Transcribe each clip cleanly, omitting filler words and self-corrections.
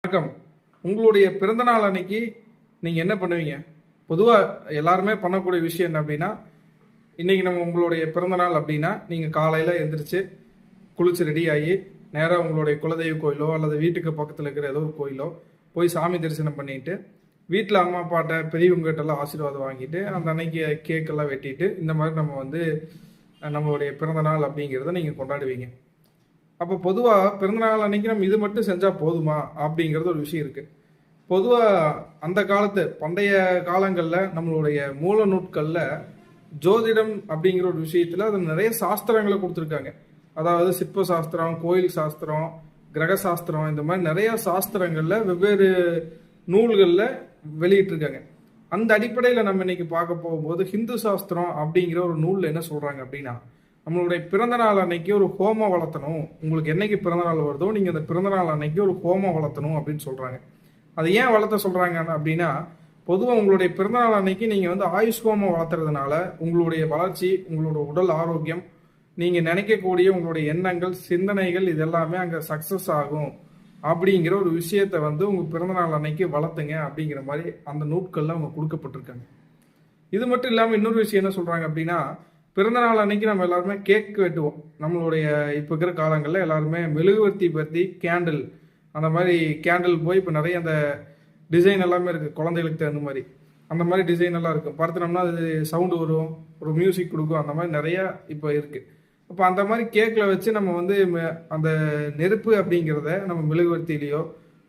வணக்கம். உங்களுடைய பிறந்தநாள் அன்னைக்கு நீங்கள் என்ன பண்ணுவீங்க? பொதுவாக எல்லாருமே பண்ணக்கூடிய விஷயம் என்ன அப்படின்னா, இன்றைக்கி நம்ம உங்களுடைய பிறந்தநாள் அப்படின்னா நீங்கள் காலையில் எழுந்திரிச்சு குளிச்சு ரெடி ஆகி நேராக உங்களுடைய குலதெய்வ கோயிலோ அல்லது வீட்டுக்கு பக்கத்தில் இருக்கிற ஏதோ ஒரு கோயிலோ போய் சாமி தரிசனம் பண்ணிட்டு வீட்டில் அம்மா அப்பாட்ட பெரியவங்ககிட்டலாம் ஆசீர்வாதம் வாங்கிட்டு அந்த அன்னைக்கு கேக்கெல்லாம் வெட்டிட்டு இந்த மாதிரி நம்ம வந்து நம்மளுடைய பிறந்தநாள் அப்படிங்கிறத நீங்கள் கொண்டாடுவீங்க. அப்போ பொதுவாக பிறந்தநாள் அன்னைக்கு நம்ம இது மட்டும் செஞ்சால் போதுமா அப்படிங்கிறது ஒரு விஷயம் இருக்குது. பொதுவாக அந்த காலத்து பண்டைய காலங்களில் நம்மளுடைய மூல நூட்களில் ஜோதிடம் அப்படிங்கிற ஒரு விஷயத்தில் அது நிறைய சாஸ்திரங்களை கொடுத்துருக்காங்க. அதாவது சிற்ப சாஸ்திரம், கோயில் சாஸ்திரம், கிரக சாஸ்திரம், இந்த மாதிரி நிறைய சாஸ்திரங்களில் வெவ்வேறு நூல்களில் வெளியிட்டிருக்காங்க. அந்த அடிப்படையில் நம்ம இன்னைக்கு பார்க்க போகும்போது ஹிந்து சாஸ்திரம் அப்படிங்கிற ஒரு நூலில் என்ன சொல்கிறாங்க அப்படின்னா, நம்மளுடைய பிறந்தநாள் அன்னைக்கு ஒரு ஹோமம் வளர்த்தணும். உங்களுக்கு என்னைக்கு பிறந்தநாள் வருதோ நீங்கள் அந்த பிறந்தநாள் அன்னைக்கு ஒரு ஹோமம் வளர்த்தணும் அப்படின்னு சொல்கிறாங்க. அதை ஏன் வளர்த்த சொல்கிறாங்க அப்படின்னா, பொதுவாக உங்களுடைய பிறந்தநாள் அன்னைக்கு நீங்கள் வந்து ஆயுஷ் ஹோமம் வளர்த்துறதுனால உங்களுடைய வளர்ச்சி, உங்களோட உடல் ஆரோக்கியம், நீங்கள் நினைக்கக்கூடிய உங்களுடைய எண்ணங்கள், சிந்தனைகள் இதெல்லாமே அங்கே சக்ஸஸ் ஆகும் அப்படிங்கிற ஒரு விஷயத்தை வந்து உங்கள் பிறந்தநாள் அன்னைக்கு வளர்த்துங்க அப்படிங்கிற மாதிரி அந்த நூட்களில் அவங்க கொடுக்கப்பட்டிருக்காங்க. இது மட்டும் இல்லாமல் இன்னொரு விஷயம் என்ன சொல்கிறாங்க அப்படின்னா, பிறந்தநாள் அன்னைக்கு நம்ம எல்லாருமே கேக் வெட்டுவோம். நம்மளுடைய இப்போ இருக்கிற காலங்களில் எல்லாருமே மெழுகுவர்த்தி பற்றி கேண்டில், அந்த மாதிரி கேண்டில் போய் இப்போ நிறைய அந்த டிசைன் எல்லாமே இருக்குது. குழந்தைகளுக்கு தகுந்த மாதிரி அந்த மாதிரி டிசைன் எல்லாம் இருக்கும். படுத்தினோம்னா அது சவுண்டு வரும், ஒரு மியூசிக் கொடுக்கும், அந்த மாதிரி நிறையா இப்போ இருக்குது. அப்போ அந்த மாதிரி கேக்கில் வச்சு நம்ம வந்து அந்த நெருப்பு அப்படிங்கிறத நம்ம மெழுகுவர்த்திலேயோ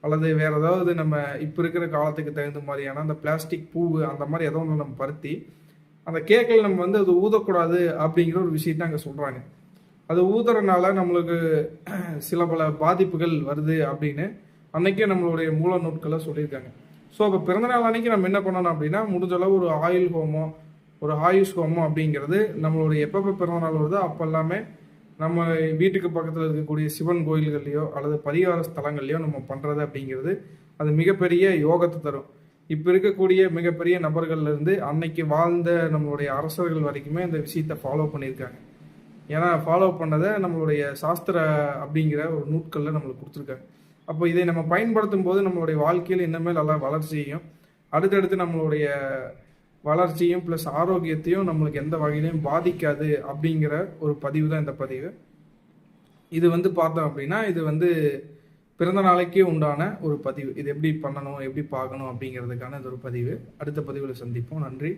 அல்லது வேறு ஏதாவது நம்ம இப்போ இருக்கிற காலத்துக்கு தகுந்த மாதிரியான அந்த பிளாஸ்டிக் பூவு அந்த மாதிரி ஏதோ ஒன்று நம்ம பருத்தி அந்த கேக்கில் நம்ம வந்து அது ஊதக்கூடாது அப்படிங்கிற ஒரு விஷயத்தை அங்கே சொல்கிறாங்க. அது ஊதுறதுனால நம்மளுக்கு சில பல பாதிப்புகள் வருது அப்படின்னு அன்னைக்கே நம்மளுடைய மூல நூட்களை சொல்லியிருக்காங்க. ஸோ அப்போ பிறந்தநாள் அன்னைக்கு நம்ம என்ன பண்ணணும் அப்படின்னா, முடிஞ்சளவு ஒரு ஆயுள் ஹோமம், ஒரு ஆயுஷ் ஹோமம் அப்படிங்கிறது நம்மளுடைய எப்பப்போ பிறந்தநாள் வருதோ அப்போ எல்லாமே நம்ம வீட்டுக்கு பக்கத்தில் இருக்கக்கூடிய சிவன் கோயில்கள்லையோ அல்லது பரிகார ஸ்தலங்கள்லையோ நம்ம பண்ணுறது அப்படிங்கிறது அது மிகப்பெரிய யோகத்தை தரும். இப்போ இருக்கக்கூடிய மிகப்பெரிய நபர்கள்லேருந்து அன்னைக்கு வாழ்ந்த நம்மளுடைய அரசர்கள் வரைக்குமே இந்த விஷயத்தை ஃபாலோ பண்ணியிருக்காங்க. ஏன்னா ஃபாலோ பண்ணதை நம்மளுடைய சாஸ்திர அப்படிங்கிற ஒரு நூட்களில் நம்மளுக்கு கொடுத்துருக்காங்க. அப்போ இதை நம்ம பயன்படுத்தும் போது நம்மளுடைய வாழ்க்கையில் இன்னுமே நல்லா வளர்ச்சியையும் அடுத்தடுத்து நம்மளுடைய வளர்ச்சியும் ப்ளஸ் ஆரோக்கியத்தையும் நம்மளுக்கு எந்த வகையிலையும் பாதிக்காது அப்படிங்கிற ஒரு பதிவு தான் இந்த பதிவு. இது வந்து பார்த்தோம் அப்படின்னா இது வந்து பிறந்த நாளைக்கே உண்டான ஒரு பதிவு. இது எப்படி பண்ணணும், எப்படி பார்க்கணும் அப்படிங்கிறதுக்கான இது ஒரு பதிவு. அடுத்த பதிவில் சந்திப்போம். நன்றி.